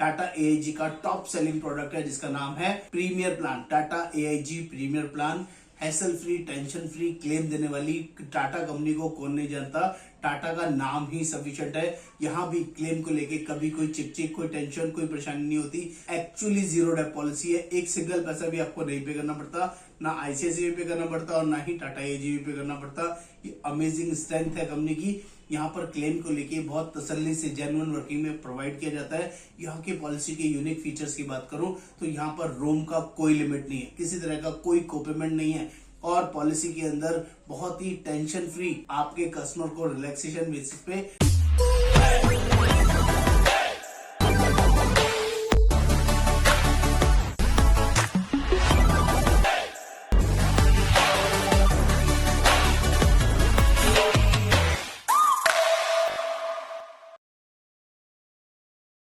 Tata AIG का top selling product है जिसका नाम है premier plan. Tata AIG premier plan, hassle free, tension free, claim देने वाली। टाटा कंपनी को कौन नहीं जानता, टाटा का नाम ही सफिशिएंट है। यहाँ भी क्लेम को लेके कभी कोई चिक कोई टेंशन, कोई परेशानी नहीं होती। एक्चुअली जीरो डेप पॉलिसी है, एक सिंगल पैसा भी आपको नहीं पे करना पड़ता, ना आईसीआईसीआई पे करना पड़ता और ना ही टाटा एआईजी पे करना पड़ता। ये अमेजिंग स्ट्रेंथ है कंपनी की। यहाँ पर क्लेम को लेके बहुत तसल्ली से जेन्युइन वर्किंग में प्रोवाइड किया जाता है। यहाँ की पॉलिसी के यूनिक फीचर्स की बात करूं तो यहाँ पर रोम का कोई लिमिट नहीं है, किसी तरह का कोई कोपेमेंट नहीं है और पॉलिसी के अंदर बहुत ही टेंशन फ्री आपके कस्टमर को रिलैक्सेशन बेसिस पे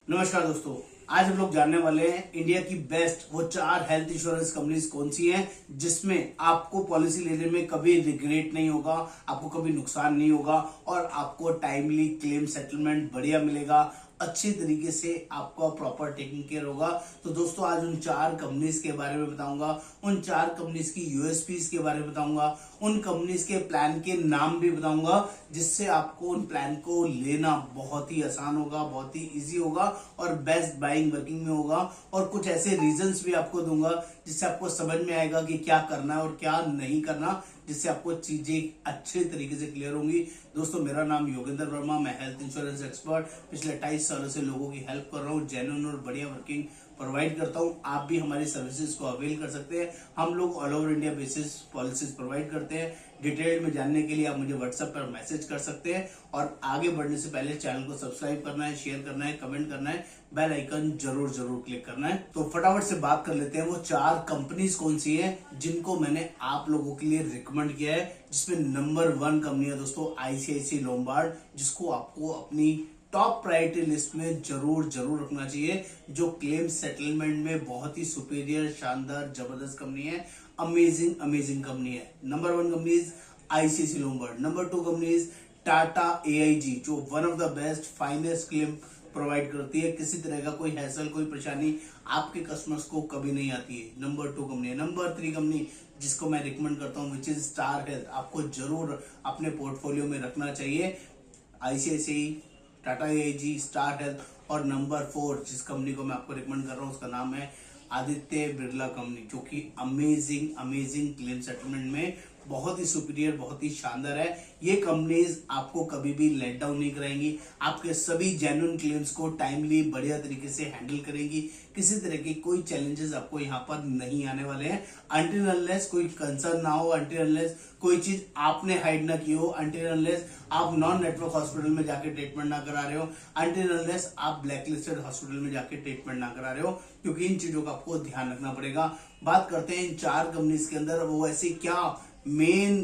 नमस्कार दोस्तों, आज हम लोग जानने वाले हैं इंडिया की बेस्ट वो 4 हेल्थ इंश्योरेंस कंपनीज कौन सी हैं जिसमें आपको पॉलिसी लेने में कभी रिग्रेट नहीं होगा, आपको कभी नुकसान नहीं होगा और आपको टाइमली क्लेम सेटलमेंट बढ़िया मिलेगा, अच्छी तरीके से आपका प्रॉपर टेकिंग केयर होगा। तो दोस्तों आज उन 4 कंपनीज के बारे में बताऊंगा, उन 4 कंपनीज की यूएसपीज के बारे में बताऊंगा, उन कंपनीज के प्लान के नाम भी बताऊंगा जिससे आपको उन प्लान को लेना बहुत ही आसान होगा, बहुत ही इजी होगा और बेस्ट बाइंग वर्किंग में होगा। और कुछ ऐसे रीजंस भी आपको दूंगा जिससे आपको समझ में आएगा कि क्या करना है और क्या नहीं करना, जिससे आपको चीजें अच्छे तरीके से क्लियर होंगी। दोस्तों मेरा नाम योगेंद्र वर्मा, मैं हेल्थ इंश्योरेंस एक्सपर्ट पिछले 28 सालों से लोगों की हेल्प कर रहा हूँ, जेन्युइन और बढ़िया वर्किंग प्रोवाइड करता हूँ। आप भी हमारी सर्विसेज को अवेल कर सकते हैं। हम लोग all over India basis policies provide करते हैं। डिटेल में जानने के लिए आप मुझे व्हाट्सएप पर मैसेज कर सकते हैं और आगे बढ़ने से पहले चैनल को सब्सक्राइब करना है, शेयर करना है, कमेंट करना है, बेल आइकन जरूर क्लिक करना है। तो फटाफट से बात कर लेते हैं वो 4 कंपनीज कौन सी हैं जिनको मैंने आप लोगों के लिए रिकमेंड किया है, जिसमें नंबर 1 कंपनी है दोस्तों आईसीआईसीआई लोम्बार्ड, जिसको आपको अपनी टॉप प्रायोरिटी लिस्ट में जरूर रखना चाहिए, जो क्लेम सेटलमेंट में बहुत ही सुपीरियर, शानदार, जबरदस्त कंपनी है। अमेजिंग कंपनी है। Number 1 company is ICICI Lombard. Number 2 company is Tata AIG, जो one of the best finest claim provide करती है। किसी तरह का कोई हैसल, कोई परेशानी आपके कस्टमर्स को कभी नहीं आती है। नंबर 2 कंपनी है। नंबर 3 कंपनी जिसको मैं रिकमेंड करता हूँ विच इज स्टार हेल्थ, आपको जरूर अपने पोर्टफोलियो में रखना चाहिए। ICICI, Tata AIG, star health और नंबर 4 जिस कंपनी को मैं आपको रिकमेंड कर रहा हूँ उसका नाम है आदित्य बिरला कंपनी, जो कि अमेजिंग क्लेम सेटलमेंट में बहुत ही सुपीरियर, बहुत ही शानदार है। ये कंपनीज आपको कभी भी लेट डाउन नहीं कराएंगी, आपके सभी जेन्युइन क्लेम्स को टाइमली बढ़िया तरीके से हैंडल करेंगी। किसी तरह के कोई चैलेंजेस आपको यहाँ पर नहीं आने वाले हैं अनटिल अनलेस कोई कंसर्न ना हो, अनटिल अनलेस कोई चीज आपने हाइड ना की हो, अनटिल अनलेस आप नॉन नेटवर्क हॉस्पिटल में जाके ट्रीटमेंट ना करा रहे हो, अनटिल अनलेस आप ब्लैकलिस्टेड हॉस्पिटल में जाके ट्रीटमेंट ना करा रहे हो, क्योंकि इन चीजों का आपको ध्यान रखना पड़ेगा। बात करते हैं इन 4 कंपनीज के अंदर वो ऐसी क्या मेन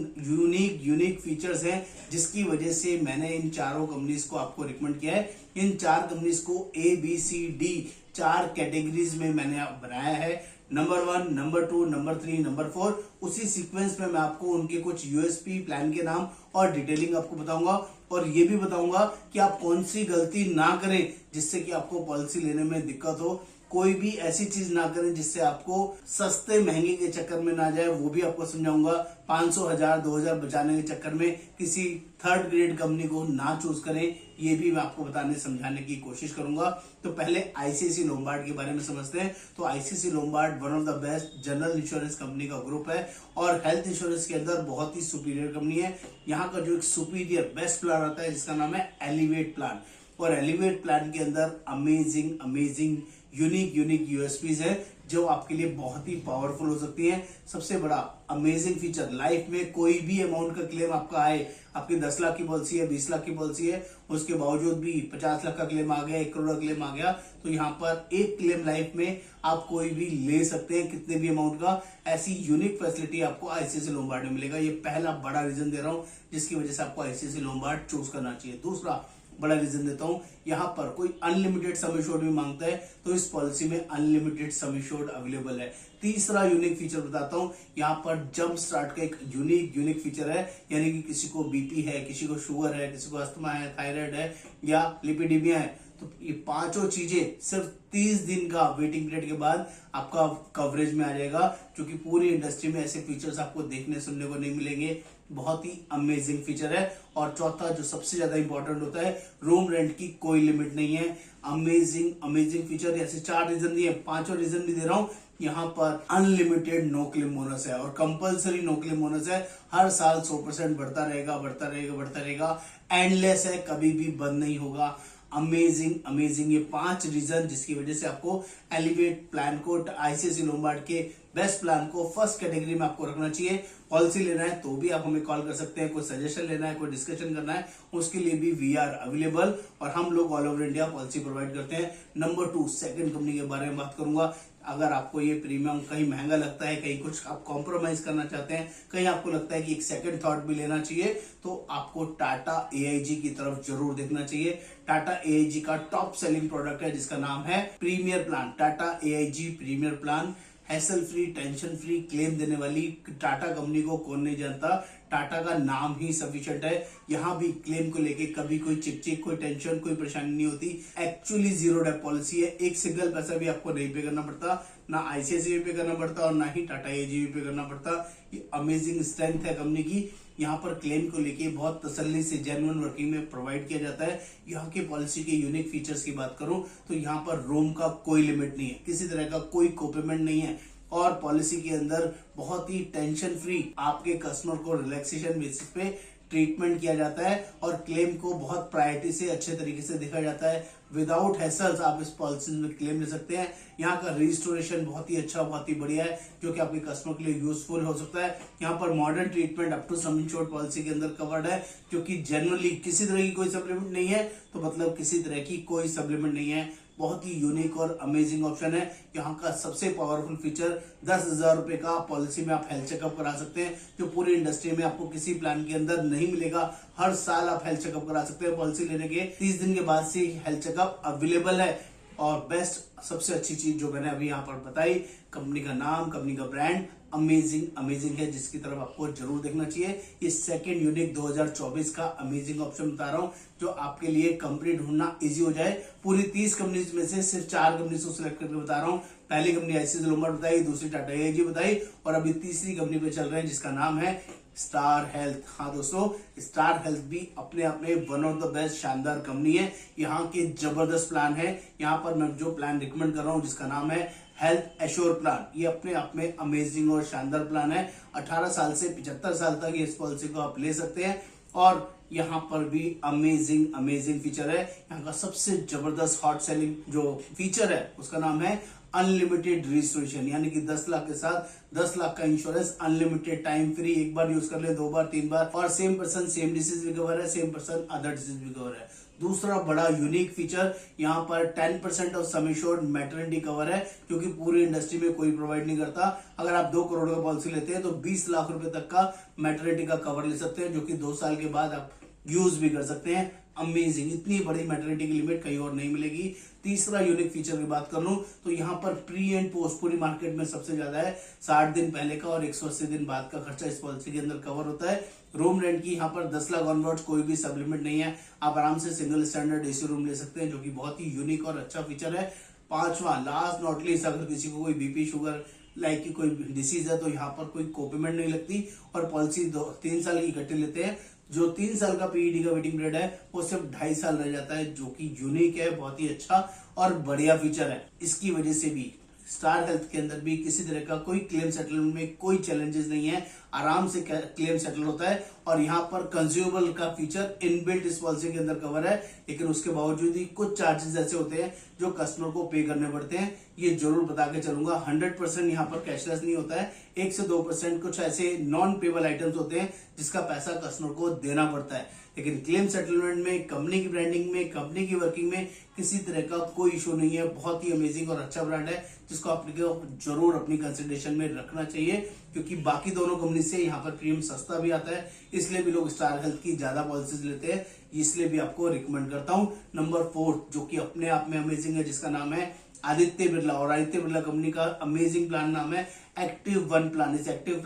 यूनिक फीचर्स हैं जिसकी वजह से मैंने इन 4 कंपनीज को आपको रिकमेंड किया है। इन 4 कंपनीज को ABCD 4 कैटेगरीज में मैंने बनाया है। Number 1, number 2, number 3, number 4। उसी सीक्वेंस में मैं आपको उनके कुछ यूएसपी, प्लान के नाम और डिटेलिंग आपको बताऊंगा और ये भी बताऊंगा कि आप कौन सी गलती ना करें जिससे कि आपको पॉलिसी लेने में दिक्कत हो। कोई भी ऐसी चीज ना करें जिससे आपको सस्ते महंगे के चक्कर में ना जाए, वो भी आपको समझाऊंगा। 500, 1000, 2000 बचाने के चक्कर में किसी थर्ड ग्रेड कंपनी को ना चूज करें, ये भी मैं आपको बताने समझाने की कोशिश करूंगा। तो पहले आईसीआईसीआई लोम्बार्ड के बारे में समझते हैं। तो ICICI Lombard one of the best general insurance company का ग्रुप है और हेल्थ इंश्योरेंस के अंदर बहुत ही सुपीरियर कंपनी है। यहाँ का जो एक सुपीरियर बेस्ट प्लान आता है जिसका नाम है एलिवेट प्लान, और एलिवेट प्लान के अंदर अमेजिंग यूनिक यूएसपीज है जो आपके लिए बहुत ही पावरफुल हो सकती है। सबसे बड़ा अमेजिंग फीचर, लाइफ में कोई भी अमाउंट का क्लेम आपका आए, आपकी 10 लाख की पॉलिसी है, 20 लाख की पॉलिसी है, उसके बावजूद भी 50 लाख का क्लेम आ गया, 1 करोड़ का क्लेम आ गया, तो यहाँ पर एक क्लेम लाइफ में आप कोई भी ले सकते हैं कितने भी अमाउंट का। ऐसी यूनिक फैसिलिटी आपको आईसीआईसीआई लोम्बार्ड में मिलेगा। ये पहला बड़ा रीजन दे रहा हूं जिसकी वजह से आपको आईसीआईसीआई लोम्बार्ड चूज करना चाहिए। दूसरा बड़ा रीजन देता हूं, यहाँ पर कोई अनलिमिटेड सम एश्योर्ड भी मांगता है तो इस पॉलिसी में अनलिमिटेड सम एश्योर्ड अवेलेबल है। तीसरा यूनिक फीचर बताता हूं, यहाँ पर जंप स्टार्ट का एक यूनिक फीचर है, यानी कि किसी को बीपी है, किसी को शुगर है, किसी को अस्थमा है, थायराइड है या लिपिडीमिया है, तो ये पांचों चीजें सिर्फ 30 दिन का वेटिंग पीरियड के बाद आपका कवरेज में आ जाएगा, क्योंकि पूरी इंडस्ट्री में ऐसे फीचर्स आपको देखने सुनने को नहीं मिलेंगे। बहुत ही अमेजिंग फीचर है। और चौथा जो सबसे ज्यादा इंपॉर्टेंट होता है, रूम रेंट की कोई लिमिट नहीं है। Amazing amazing feature. ऐसे 4 रीजन दिए, 5वां रीजन भी दे रहा हूं। यहाँ पर अनलिमिटेड नो क्लेम बोनस है और कंपलसरी नो क्लेम बोनस है। हर साल 100% बढ़ता रहेगा, बढ़ता रहेगा, बढ़ता रहेगा। एंडलेस है, कभी भी बंद नहीं होगा। Amazing amazing. ये 5 रीजन जिसकी वजह से आपको एलिवेट प्लान को, आईसीआईसीआई लोम्बार्ड के बेस्ट प्लान को फर्स्ट कैटेगरी में आपको रखना चाहिए। पॉलिसी लेना है तो भी आप हमें कॉल कर सकते हैं। कोई सजेशन लेना है, कोई डिस्कशन करना है, उसके लिए भी वी आर अवेलेबल। और हम लोग all over India policy provide करते हैं। नंबर 2, सेकंड कंपनी के बारे में बात करूंगा। अगर आपको ये प्रीमियम कहीं महंगा लगता है, कहीं कुछ आप कॉम्प्रोमाइज करना चाहते हैं, कहीं आपको लगता है कि एक सेकंड थॉट भी लेना चाहिए, तो आपको टाटा एआईजी की तरफ जरूर देखना चाहिए। टाटा एआईजी का टॉप सेलिंग प्रोडक्ट है जिसका नाम है premier plan. Tata AIG premier plan, hassle free, tension free, claim देने वाली टाटा कंपनी को कौन नहीं जानता। टाटा का नाम ही सफिशिएंट है। यहाँ भी क्लेम को लेके कभी कोई चिक, कोई टेंशन, कोई परेशानी नहीं होती। एक्चुअली जीरो डेप पॉलिसी है। एक सिंगल पैसा भी आपको नहीं पे करना पड़ता, ना आईसीआईसीआई पे करना पड़ता और ना ही टाटा एजी पे करना पड़ता। ये अमेजिंग स्ट्रेंथ है कंपनी की। यहाँ पर क्लेम को लेके बहुत तसल्ली से जेन्युइन वर्किंग में प्रोवाइड किया जाता है। यहाँ की पॉलिसी के यूनिक फीचर्स की बात करूं तो यहाँ पर रोम का कोई लिमिट नहीं है, किसी तरह का कोई कोपेमेंट नहीं है। और पॉलिसी के अंदर बहुत ही टेंशन फ्री आपके कस्टमर को रिलैक्सेशन बेसिस पे ट्रीटमेंट किया जाता है और क्लेम को बहुत प्रायोरिटी से अच्छे तरीके से देखा जाता है। विदाउट हैसल्स आप इस पॉलिसी में क्लेम ले सकते हैं। यहाँ का रिस्टोरेशन बहुत ही अच्छा, बहुत ही बढ़िया है, जो कि आपके कस्टमर के लिए यूजफुल हो सकता है। यहाँ पर modern treatment up to sum insured policy के अंदर कवर्ड है, क्योंकि जनरली किसी तरह की कोई सप्लीमेंट नहीं है, तो मतलब किसी तरह की कोई सप्लीमेंट नहीं है। बहुत ही यूनिक और अमेजिंग ऑप्शन है। यहाँ का सबसे पावरफुल फीचर 10,000 रुपए का पॉलिसी में आप हेल्थ चेकअप करा सकते हैं, जो पूरी इंडस्ट्री में आपको किसी प्लान के अंदर नहीं मिलेगा। हर साल आप हेल्थ चेकअप करा सकते हैं। पॉलिसी लेने के 30 दिन के बाद से हेल्थ चेकअप अवेलेबल है। और बेस्ट सबसे अच्छी चीज जो मैंने अभी यहाँ पर बताई, कंपनी का नाम, कंपनी का ब्रांड अमेजिंग अमेजिंग है, जिसकी तरफ आपको जरूर देखना चाहिए। ये सेकंड यूनिक 2024 का अमेजिंग ऑप्शन बता रहा हूँ, जो आपके लिए कंपनी ढूंढना इजी हो जाए। पूरी 30 कंपनीज में से सिर्फ 4 कंपनीज को सिलेक्ट करके बता रहा हूँ। पहली कंपनी आईसीआईसीआई लोम्बार्ड बताई, दूसरी टाटा एआईजी बताई, और अभी तीसरी कंपनी पे चल रहे हैं जिसका नाम है स्टार हेल्थ। हाँ दोस्तों, स्टार हेल्थ भी अपने आप में वन ऑफ द बेस्ट शानदार कंपनी है। यहाँ के जबरदस्त प्लान है। यहाँ पर मैं जो प्लान रिकमेंड कर रहा हूँ जिसका नाम है हेल्थ एश्योर प्लान, ये अपने आप में अमेजिंग और शानदार प्लान है। 18 साल से 75 साल तक इस पॉलिसी को आप ले सकते हैं। और यहाँ पर भी अमेजिंग अमेजिंग फीचर है। यहाँ का सबसे जबरदस्त हॉट सेलिंग जो फीचर है उसका नाम है अनलिमिटेड रिस्टोरेशन, यानी कि 10 लाख के साथ 10 लाख का इंश्योरेंस, अनलिमिटेड टाइम फ्री, एक बार यूज कर ले, 2 बार, 3 बार, और सेम पर्सन सेम डिसीज भी कवर है, सेम पर्सन अदर डिसीज भी कवर है। दूसरा बड़ा यूनिक फीचर, यहाँ पर 10% of some insured maternity cover है, जो कि पूरी इंडस्ट्री में कोई प्रोवाइड नहीं करता। अगर आप 2 करोड़ का पॉलिसी लेते हैं तो 20 लाख रुपए तक का मैटरनिटी का कवर ले सकते हैं, जो कि 2 साल के बाद आप यूज भी कर सकते हैं। अमेजिंग, इतनी बड़ी मैटरनिटी की लिमिट कहीं और नहीं मिलेगी। तीसरा यूनिक फीचर की बात कर लूं तो यहाँ पर प्री एंड पोस्ट पूरी मार्केट में सबसे ज्यादा है। 60 दिन पहले का और 180 दिन बाद का खर्चा इस पॉलिसी के अंदर कवर होता है। रूम रेंट की यहाँ पर 10 लाख ऑनवर्ड्स कोई भी सब लिमिट नहीं है। आप आराम से सिंगल स्टैंडर्ड एसी रूम ले सकते हैं, जो कि बहुत ही यूनिक और अच्छा फीचर है। पांचवा, लास्ट नॉट लीस्ट, अगर किसी को कोई बीपी शुगर लाइक की कोई डिसीज है तो यहाँ पर कोई कोपेमेंट नहीं लगती और पॉलिसी 3 साल की इकट्ठे लेते हैं। जो 3 साल का पीईडी का वेटिंग पीरियड है वो सिर्फ 2.5 साल रह जाता है, जो कि यूनिक है, बहुत ही अच्छा और बढ़िया फीचर है। इसकी वजह से भी स्टार हेल्थ के अंदर भी किसी तरह का कोई क्लेम सेटलमेंट में कोई चैलेंजेस नहीं है, आराम से क्लेम सेटल होता है। और यहाँ पर कंज्यूमेबल का फीचर इनबिल्ट इस पॉलिसी के अंदर कवर है, लेकिन उसके बावजूद ही कुछ चार्जेस ऐसे होते हैं जो कस्टमर को पे करने पड़ते हैं। ये जरूर बता के चलूंगा, 100% यहाँ पर कैशलेस नहीं होता है। 1 से 2% कुछ ऐसे नॉन पेबल आइटम्स होते हैं जिसका पैसा कस्टमर को देना पड़ता है, लेकिन क्लेम सेटलमेंट में, कंपनी की ब्रांडिंग में, कंपनी की वर्किंग में किसी तरह का कोई इशू नहीं है। बहुत ही अमेजिंग और अच्छा ब्रांड है, जिसको आपको जरूर अपनी कंसिडरेशन में रखना चाहिए, क्योंकि बाकी दोनों कंपनी से यहाँ पर प्रीमियम सस्ता भी आता है। इसलिए भी लोग स्टार हेल्थ की ज्यादा पॉलिसीज लेते हैं, इसलिए भी आपको रिकमेंड करता हूँ। नंबर 4 जो कि अपने आप में अमेजिंग है, जिसका नाम है आदित्य बिरला, और आदित्य बिरला कंपनी का अमेजिंग प्लान नाम है एक्टिव वन प्लान। इस एक्टिव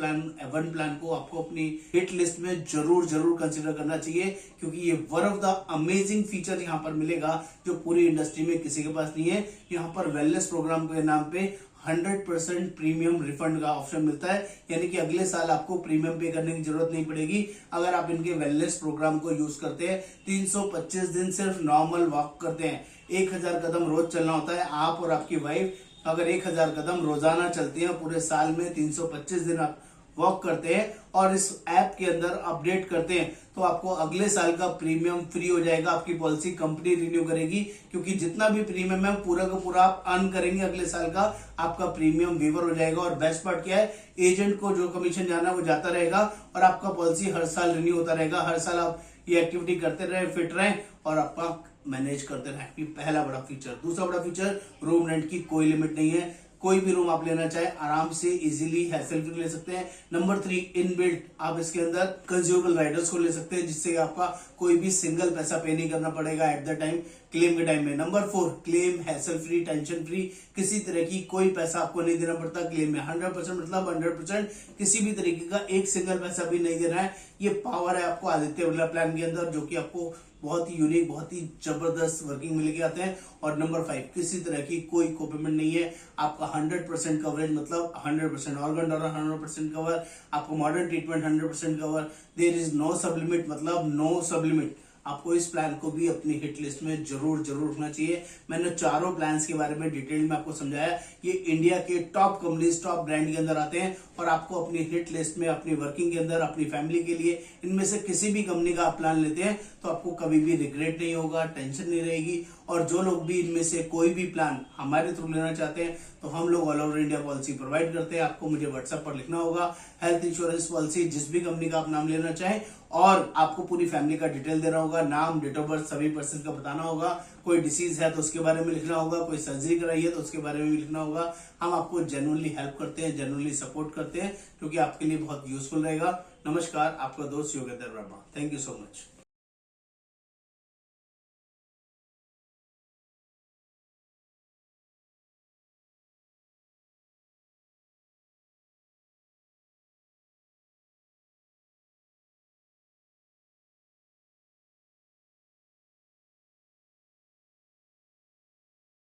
वन प्लान को आपको अपनी हिट लिस्ट में जरूर जरूर कंसिडर करना चाहिए, क्योंकि ये one of the amazing feature यहाँ पर मिलेगा जो पूरी इंडस्ट्री में किसी के पास नहीं है। यहाँ पर वेलनेस प्रोग्राम के नाम पे 100% प्रीमियम रिफंड का ऑप्शन मिलता है, यानी कि अगले साल आपको प्रीमियम पे करने की जरूरत नहीं पड़ेगी अगर आप इनके वेलनेस प्रोग्राम को यूज करते हैं। 325 दिन सिर्फ नॉर्मल वॉक करते हैं, 1000 कदम रोज चलना होता है। आप और आपकी वाइफ अगर 1000 कदम रोजाना चलते हैं, पूरे साल में 325 दिन आप वॉक करते हैं और इस ऐप के अंदर अपडेट करते हैं, तो आपको अगले साल का प्रीमियम फ्री हो जाएगा। आपकी पॉलिसी कंपनी रिन्यू करेगी, क्योंकि जितना भी प्रीमियम है पूरा का पूरा आप अर्न करेंगे, अगले साल का आपका प्रीमियम वेवर हो जाएगा। और बेस्ट पार्ट क्या है, एजेंट को जो कमीशन जाना है वो जाता रहेगा और आपका पॉलिसी हर साल रिन्यू होता रहेगा। हर साल आप ये एक्टिविटी करते रहे, फिट रहे और आपका मैनेज करते रहे। पहला बड़ा फीचर। दूसरा बड़ा फीचर, रूम रेंट की कोई लिमिट नहीं है, कोई भी रूम आप लेना चाहे आराम से इजीली हैसल फ्री ले सकते हैं। नंबर 3, इनबिल्ट आप इसके अंदर कंज्यूमेबल राइडर्स को ले सकते हैं, जिससे आपका कोई भी सिंगल पैसा पे नहीं करना पड़ेगा एट द टाइम, क्लेम के टाइम में। Number 4, claim hassle free, tension free, किसी तरह की कोई पैसा आपको नहीं देना पड़ता क्लेम में। 100% मतलब 100% किसी भी तरीके का एक सिंगल पैसा भी नहीं देना है। ये पावर है आपको आदित्य बिरला प्लान के अंदर, जो कि आपको बहुत ही यूनिक, बहुत ही जबरदस्त वर्किंग मिल के आते हैं। और नंबर 5, किसी तरह की कोई कोपेमेंट नहीं है। आपका 100% कवरेज मतलब 100% ऑर्गन डोनर 100% कवर, आपको modern treatment 100% cover, there is no sublimit मतलब नो सबलिमिट। आपको इस प्लान को भी अपनी हिट लिस्ट में जरूर जरूर रखना चाहिए। मैंने चारों प्लान्स के बारे में डिटेल में आपको समझाया। ये इंडिया के टॉप कंपनीज, टॉप ब्रांड के अंदर आते हैं और आपको अपनी हिट लिस्ट में, अपनी वर्किंग के अंदर, अपनी फैमिली के लिए इनमें से किसी भी कंपनी का आप प्लान लेते हैं तो आपको कभी भी रिग्रेट नहीं होगा, टेंशन नहीं रहेगी। और जो लोग भी इनमें से कोई भी प्लान हमारे थ्रू लेना चाहते हैं तो हम लोग all over India policy provide करते हैं। आपको मुझे व्हाट्सएप पर लिखना होगा हेल्थ इंश्योरेंस पॉलिसी, जिस भी कंपनी का आप नाम लेना चाहें, और आपको पूरी फैमिली का डिटेल देना होगा, नाम, डेट ऑफ बर्थ, सभी पर्सन का बताना होगा। कोई डिसीज है तो उसके बारे में लिखना होगा, कोई सर्जरी कराई है तो उसके बारे में भी लिखना होगा। हम आपको जेन्युइनली हेल्प करते हैं, जेन्युइनली सपोर्ट करते हैं, क्योंकि आपके लिए बहुत यूजफुल रहेगा। नमस्कार, आपका दोस्त Yogendra Verma. Thank you so much.